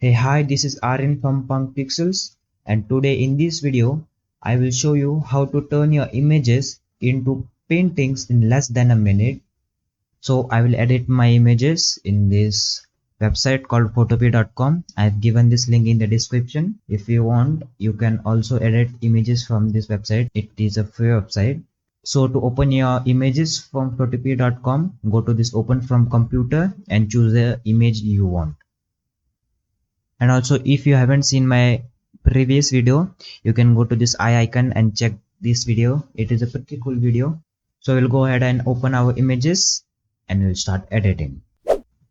Hey hi, this is Aryan from Punk Pixels, and today in this video I will show you how to turn your images into paintings in less than a minute. So I will edit my images in this website called photopea.com. I have given this link in the description. If you want, you can also edit images from this website. It is a free website. So to open your images from photopea.com, go to this open from computer and choose the image you want. And also, if you haven't seen my previous video, you can go to this eye icon and check this video. It is a pretty cool video. So we'll go ahead and open our images and we'll start editing.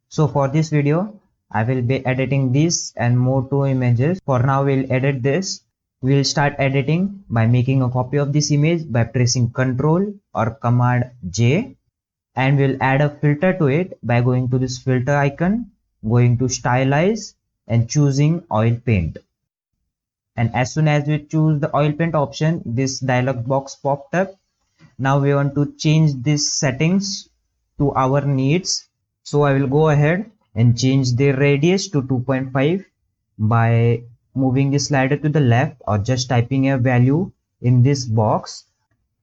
So for this video, I will be editing this and more two images. For now, we'll edit this. We'll start editing by making a copy of this image by pressing Ctrl or Command J, and we'll add a filter to it by going to this filter icon, going to stylize and choosing oil paint. And as soon as we choose the oil paint option, this dialog box popped up. Now we want to change these settings to our needs. So I will go ahead and change the radius to 2.5 by moving the slider to the left or just typing a value in this box.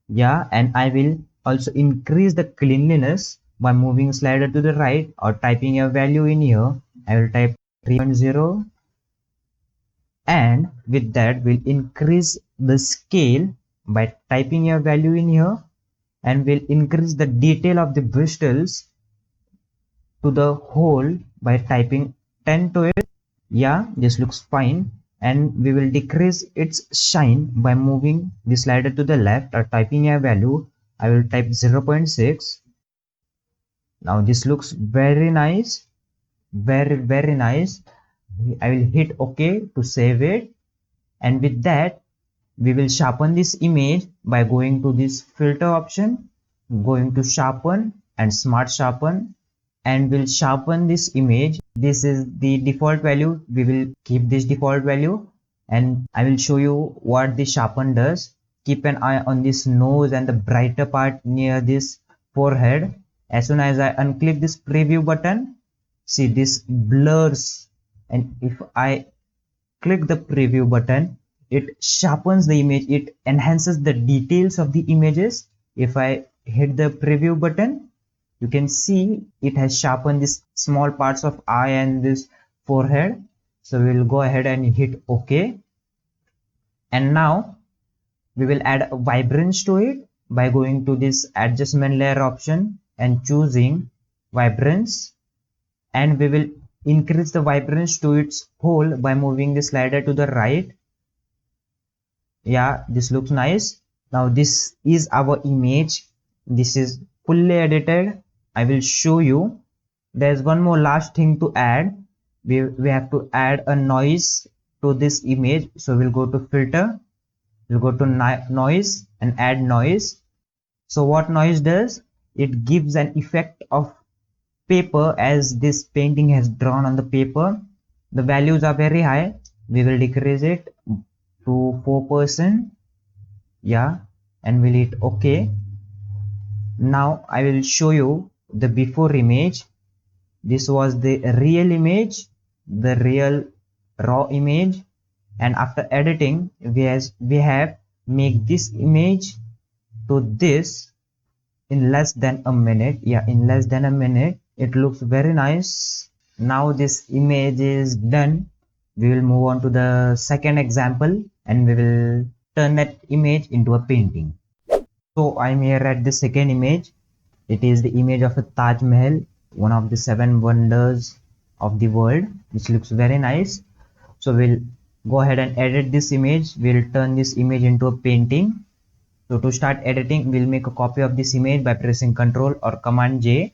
Yeah, and I will also increase the cleanliness by moving slider to the right or typing a value in here. I will type 3.0, and with that we'll increase the scale by typing a value in here, and we'll increase the detail of the bristles to the whole by typing 10 to it. Yeah, this looks fine. And we will decrease its shine by moving the slider to the left or typing a value. I will type 0.6. Now this looks very nice, very nice. I will hit OK to save it, and with that we will sharpen this image by going to this filter option, going to sharpen and smart sharpen, and we'll sharpen this image. This is the default value. We will keep this default value, and I will show you what the sharpen does. Keep an eye on this nose and the brighter part near this forehead. As soon as I unclick this preview button, see this blurs, and if I click the preview button, it sharpens the image, it enhances the details of the images. If I hit the preview button, you can see it has sharpened this small parts of eye and this forehead. So we'll go ahead and hit OK, and now we will add a vibrance to it by going to this adjustment layer option and choosing vibrance, and we will increase the vibrance to its whole by moving the slider to the right. Yeah, this looks nice. Now this is our image. This is fully edited. I will show you. There's one more last thing to add. We have to add a noise to this image. So we'll go to filter, we'll go to noise and add noise. So what noise does, it gives an effect of paper as this painting has drawn on the paper. The values are very high. We will decrease it to 4%. Yeah, and we'll hit OK. Now I will show you the before image. This was the real image, the real raw image, and after editing we have make this image to this in less than a minute. Yeah, in less than a minute. It looks very nice. Now this image is done. We will move on to the second example and we will turn that image into a painting. So I'm here at the second image. It is the image of a Taj Mahal, one of the 7 wonders of the world, which looks very nice. So we'll go ahead and edit this image. We'll turn this image into a painting. So to start editing, we'll make a copy of this image by pressing Ctrl or Command J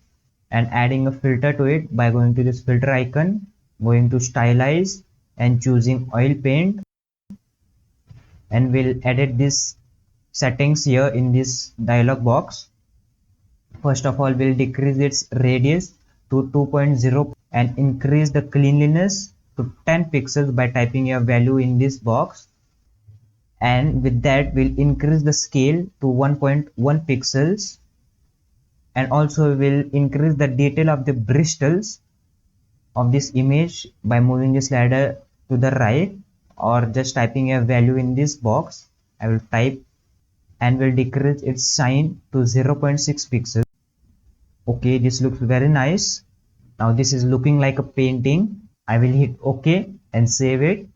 and adding a filter to it by going to this filter icon, going to stylize and choosing oil paint, and we'll edit this settings here in this dialog box. First of all, we'll decrease its radius to 2.0 and increase the cleanliness to 10 pixels by typing a value in this box, and with that we'll increase the scale to 1.1 pixels, and also will increase the detail of the bristles of this image by moving the slider to the right or just typing a value in this box. I will type and will decrease its sign to 0.6 pixels. Okay, this looks very nice. Now this is looking like a painting. I will hit OK and save it.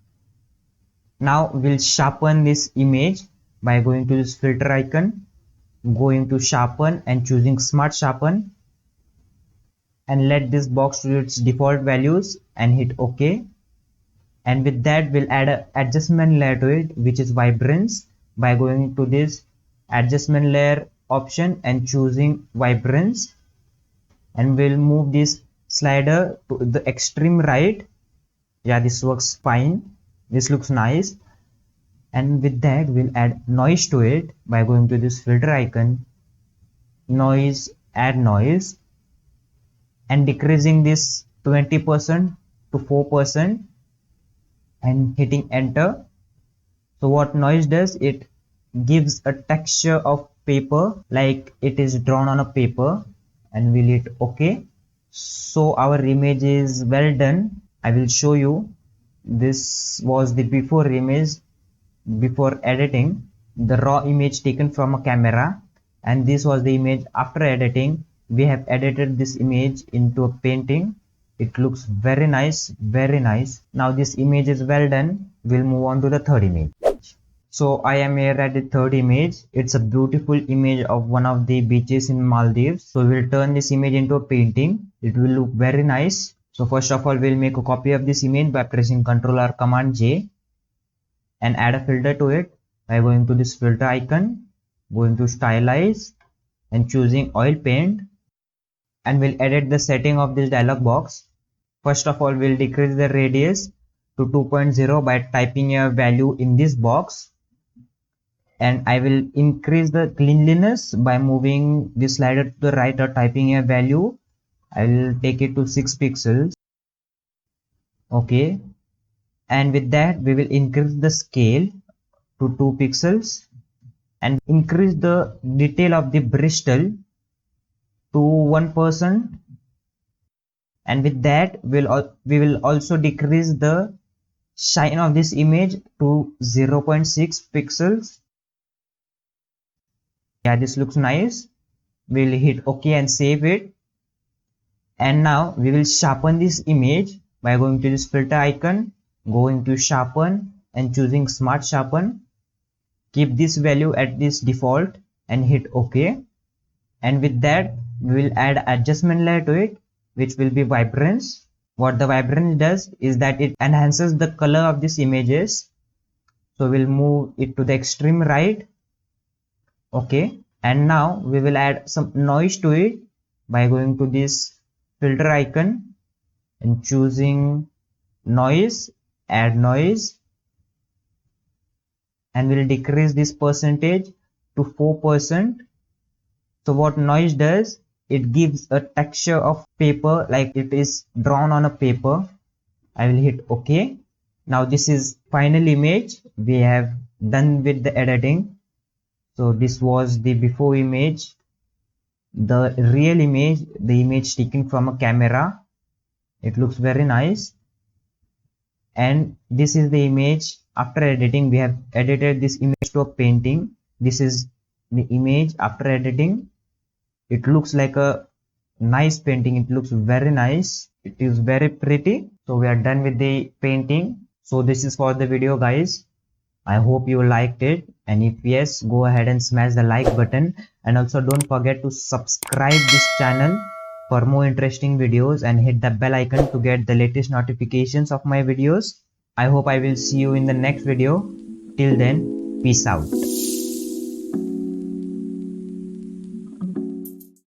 Now we'll sharpen this image by going to this filter icon, going to sharpen and choosing smart sharpen, and let this box to its default values and hit OK. And with that we'll add an adjustment layer to it, which is vibrance, by going to this adjustment layer option and choosing vibrance, and we'll move this slider to the extreme right. Yeah, this works fine. This looks nice. And with that we'll add noise to it by going to this filter icon, noise, add noise, and decreasing this 20% to 4% and hitting enter. So what noise does, it gives a texture of paper like it is drawn on a paper, and we'll hit OK. So our image is well done. I will show you. This was the before image before editing, the raw image taken from a camera, and this was the image after editing. We have edited this image into a painting. It looks very nice, very nice. Now this image is well done. We'll move on to the third image. So I am here at the third image. It's a beautiful image of one of the beaches in Maldives. So we'll turn this image into a painting. It will look very nice. So first of all, we'll make a copy of this image by pressing Ctrl or Command J and add a filter to it by going to this filter icon, going to stylize and choosing oil paint, and we'll edit the setting of this dialog box. First of all, we'll decrease the radius to 2.0 by typing a value in this box, and I will increase the cleanliness by moving this slider to the right or typing a value. I will take it to 6 pixels. Okay, and with that we will increase the scale to 2 pixels and increase the detail of the Bristol to 1%, and with that we will also decrease the shine of this image to 0.6 pixels. Yeah, this looks nice. We'll hit OK and save it. And now we will sharpen this image by going to this filter icon, going to sharpen and choosing smart sharpen. Keep this value at this default and hit OK. And with that we will add adjustment layer to it, which will be vibrance. What the vibrance does is that it enhances the color of these images. So we'll move it to the extreme right. Okay, and now we will add some noise to it by going to this filter icon and choosing noise, add noise, and we'll decrease this percentage to 4%. So what noise does, it gives a texture of paper like it is drawn on a paper. I will hit OK. Now this is final image. We have done with the editing. So this was the before image, the real image, the image taken from a camera. It looks very nice. And this is the image after editing. We have edited this image to a painting. This is the image after editing. It looks like a nice painting. It looks very nice. It is very pretty. So we are done with the painting. So this is for the video, guys. I hope you liked it, and if yes, go ahead and smash the like button, and also don't forget to subscribe this channel for more interesting videos and hit the bell icon to get the latest notifications of my videos. I hope I will see you in the next video. Till then, peace out.